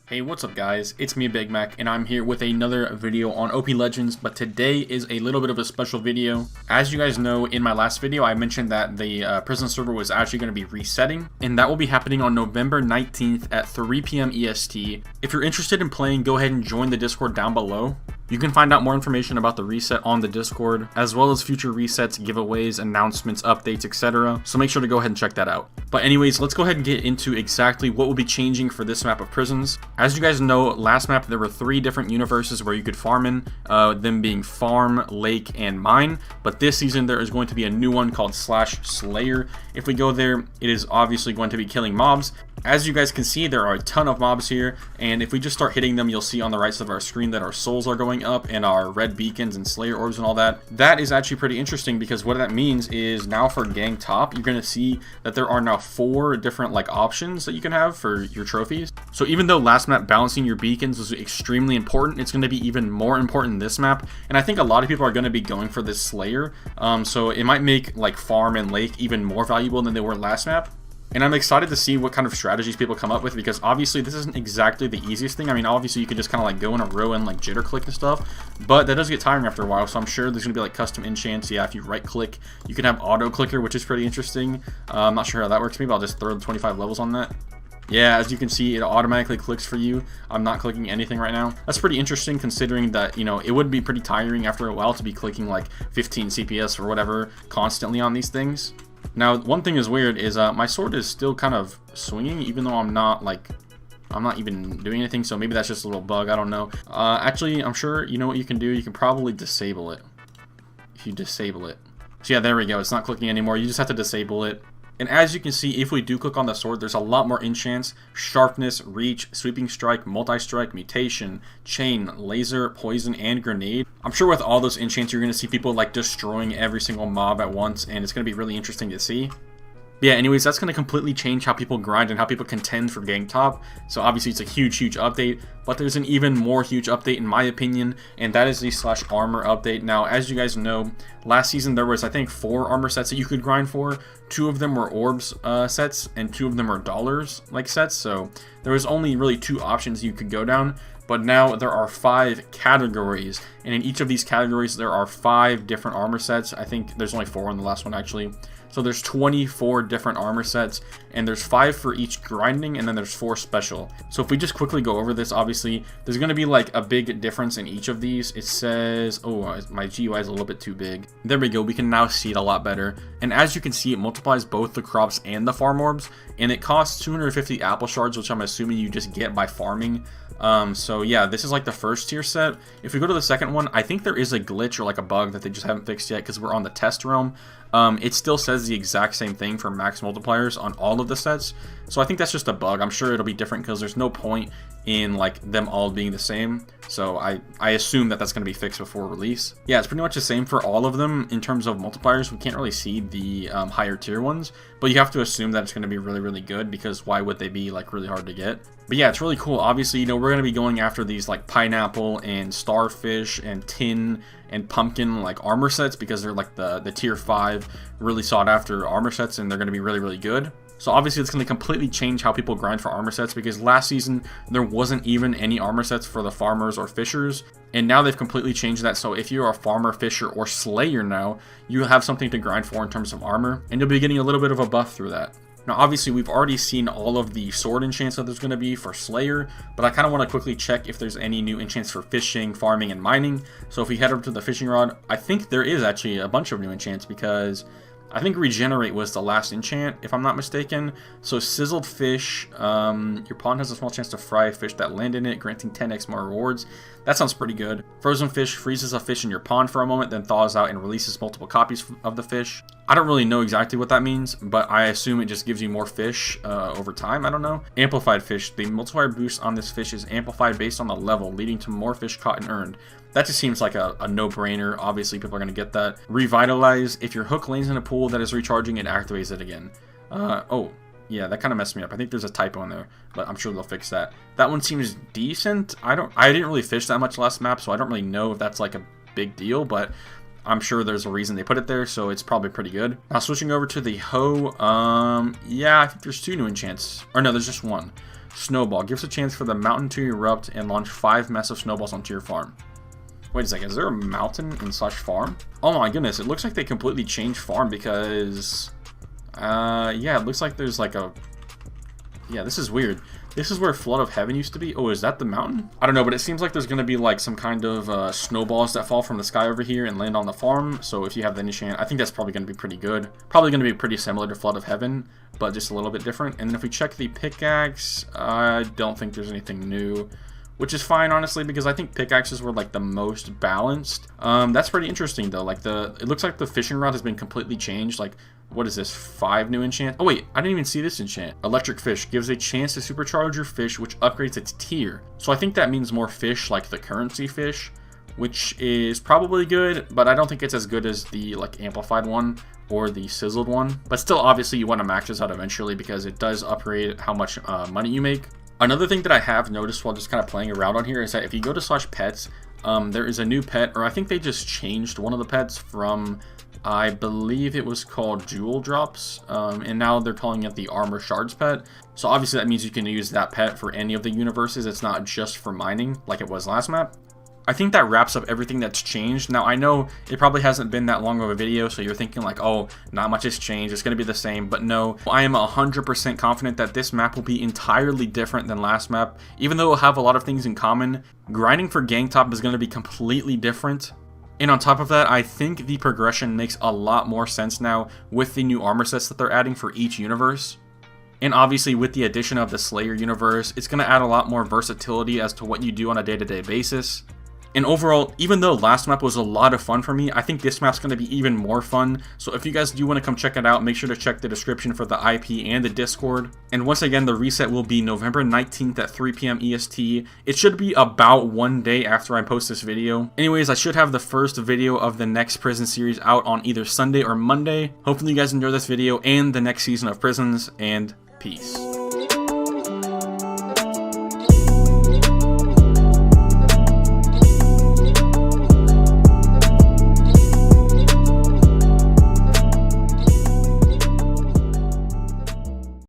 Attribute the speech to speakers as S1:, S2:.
S1: Hey, what's up guys? It's me, Big Mac, and I'm here with another video on OPLegends, but today is a little bit of a special video. As you guys know, in my last video, I mentioned that the prison server was actually going to be resetting, and that will be happening on November 19th at 3 p.m. EST. If you're interested in playing, go ahead and join the Discord down below. You can find out more information about the reset on the Discord, as well as future resets, giveaways, announcements, updates, etc. So make sure to go ahead and check that out. But anyways, let's go ahead and get into exactly what will be changing for this map of prisons. As you guys know, last map there were 3 different universes where you could farm in, them being farm, lake, and mine. But this season there is going to be a new one called /Slayer. If we go there, it is obviously going to be killing mobs. As you guys can see, there are a ton of mobs here, and if we just start hitting them, you'll see on the right side of our screen that our souls are going up and our red beacons and slayer orbs and all that. That is actually pretty interesting because what that means is now for gang top, you're going to see that there are now 4 different options that you can have for your trophies. So even though last map balancing your beacons was extremely important, it's going to be even more important this map, and I think a lot of people are going to be going for this slayer, so it might make farm and lake even more valuable than they were last map. And I'm excited to see what kind of strategies people come up with, because obviously this isn't exactly the easiest thing. I mean, obviously you could just kind of go in a row and jitter click and stuff, but that does get tiring after a while. So I'm sure there's gonna be custom enchants. Yeah, if you right click, you can have auto clicker, which is pretty interesting. I'm not sure how that works. Maybe I'll just throw the 25 levels on that. Yeah, as you can see, it automatically clicks for you. I'm not clicking anything right now. That's pretty interesting considering that, it would be pretty tiring after a while to be clicking 15 CPS or whatever constantly on these things. Now, one thing is weird is my sword is still kind of swinging, even though I'm not even doing anything. So maybe that's just a little bug. I don't know. Actually, I'm sure you know what you can do. You can probably disable it. If you disable it. So yeah, there we go. It's not clicking anymore. You just have to disable it. And as you can see, if we do click on the sword, there's a lot more enchants: sharpness, reach, sweeping strike, multi-strike, mutation, chain, laser, poison, and grenade. I'm sure with all those enchants, you're going to see people destroying every single mob at once, and it's going to be really interesting to see. But yeah, anyways, that's going to completely change how people grind and how people contend for gang top. So obviously it's a huge update, but there's an even more huge update in my opinion, and that is the /armor update. Now, as you guys know, last season there was I think 4 armor sets that you could grind for. 2 of them were orbs sets, and 2 of them were dollars sets. So there was only really 2 options you could go down. But now there are 5 categories, and in each of these categories there are 5 different armor sets. I think there's only 4 in the last one actually. So there's 24 different armor sets, and there's 5 for each grinding, and then there's 4 special. So if we just quickly go over this, obviously there's going to be a big difference in each of these. It says, oh, my GUI is a little bit too big. There we go. We can now see it a lot better. And as you can see, it multiplies both the crops and the farm orbs, and it costs 250 apple shards, which I'm assuming you just get by farming. So yeah, this is the first tier set. If we go to the second one, I think there is a glitch or a bug that they just haven't fixed yet because we're on the test realm. It still says the exact same thing for max multipliers on all of the sets. So I think that's just a bug. I'm sure it'll be different because there's no point in them all being the same. So I assume that that's going to be fixed before release. Yeah, it's pretty much the same for all of them in terms of multipliers. We can't really see the higher tier ones, but you have to assume that it's going to be really good, because why would they be really hard to get? But yeah, it's really cool. Obviously, we're going to be going after these pineapple and starfish and tin and pumpkin armor sets, because they're the tier 5 really sought after armor sets, and they're going to be really good. So obviously it's going to completely change how people grind for armor sets, because last season there wasn't even any armor sets for the farmers or fishers, and now they've completely changed that. So if you're a farmer, fisher, or slayer now, you have something to grind for in terms of armor, and you'll be getting a little bit of a buff through that. Now obviously we've already seen all of the sword enchants that there's going to be for Slayer, but I kind of want to quickly check if there's any new enchants for fishing, farming, and mining. So if we head over to the fishing rod, I think there is actually a bunch of new enchants, because I think Regenerate was the last enchant, if I'm not mistaken. So Sizzled Fish, your pond has a small chance to fry a fish that land in it, granting 10x more rewards. That sounds pretty good. Frozen Fish freezes a fish in your pond for a moment, then thaws out and releases multiple copies of the fish. I don't really know exactly what that means, but I assume it just gives you more fish over time. I don't know. Amplified Fish. The multiplier boost on this fish is amplified based on the level, leading to more fish caught and earned. That just seems like a no-brainer. Obviously, people are going to get that. Revitalize. If your hook lands in a pool that is recharging, it activates it again. Oh, yeah, that kind of messed me up. I think there's a typo in there, but I'm sure they'll fix that. That one seems decent. I didn't really fish that much last map, so I don't really know if that's a big deal, but I'm sure there's a reason they put it there, so it's probably pretty good. Now switching over to the hoe, yeah, I think there's 2 new enchants. Or no, there's just 1. Snowball. Gives a chance for the mountain to erupt and launch 5 massive snowballs onto your farm. Wait a second, is there a mountain in slash farm? Oh my goodness, it looks like they completely changed farm because... yeah, it looks like there's like a... Yeah, this is weird. This is where Flood of Heaven used to be. Oh, is that the mountain? I don't know, but it seems like there's going to be like some kind of snowballs that fall from the sky over here and land on the farm. So if you have the enchant, I think that's probably going to be pretty good. Probably going to be pretty similar to Flood of Heaven, but just a little bit different. And then if we check the pickaxe, I don't think there's anything new. Which is fine, honestly, because I think pickaxes were like the most balanced. That's pretty interesting though. Like it looks like the fishing rod has been completely changed. Like, what is this? 5 new enchant? Oh wait, I didn't even see this enchant. Electric fish gives a chance to supercharge your fish, which upgrades its tier. So I think that means more fish, like the currency fish, which is probably good, but I don't think it's as good as the like amplified one or the sizzled one. But still, obviously, you want to max this out eventually because it does upgrade how much money you make. Another thing that I have noticed while just kind of playing around on here is that if you go to /pets, there is a new pet, or I think they just changed one of the pets from, I believe it was called Jewel Drops, and now they're calling it the Armor Shards pet. So obviously that means you can use that pet for any of the universes. It's not just for mining like it was last map. I think that wraps up everything that's changed. Now, I know it probably hasn't been that long of a video, so you're thinking like, oh, not much has changed, it's going to be the same. But no, I am 100% confident that this map will be entirely different than last map. Even though it will have a lot of things in common, grinding for gang top is going to be completely different. And on top of that, I think the progression makes a lot more sense now with the new armor sets that they're adding for each universe. And obviously with the addition of the Slayer universe, it's going to add a lot more versatility as to what you do on a day-to-day basis. And overall, even though last map was a lot of fun for me, I think this map's going to be even more fun. So if you guys do want to come check it out, make sure to check the description for the IP and the Discord. And once again, the reset will be November 19th at 3 PM EST. It should be about 1 day after I post this video. Anyways, I should have the first video of the next prison series out on either Sunday or Monday. Hopefully you guys enjoy this video and the next season of Prisons, and peace.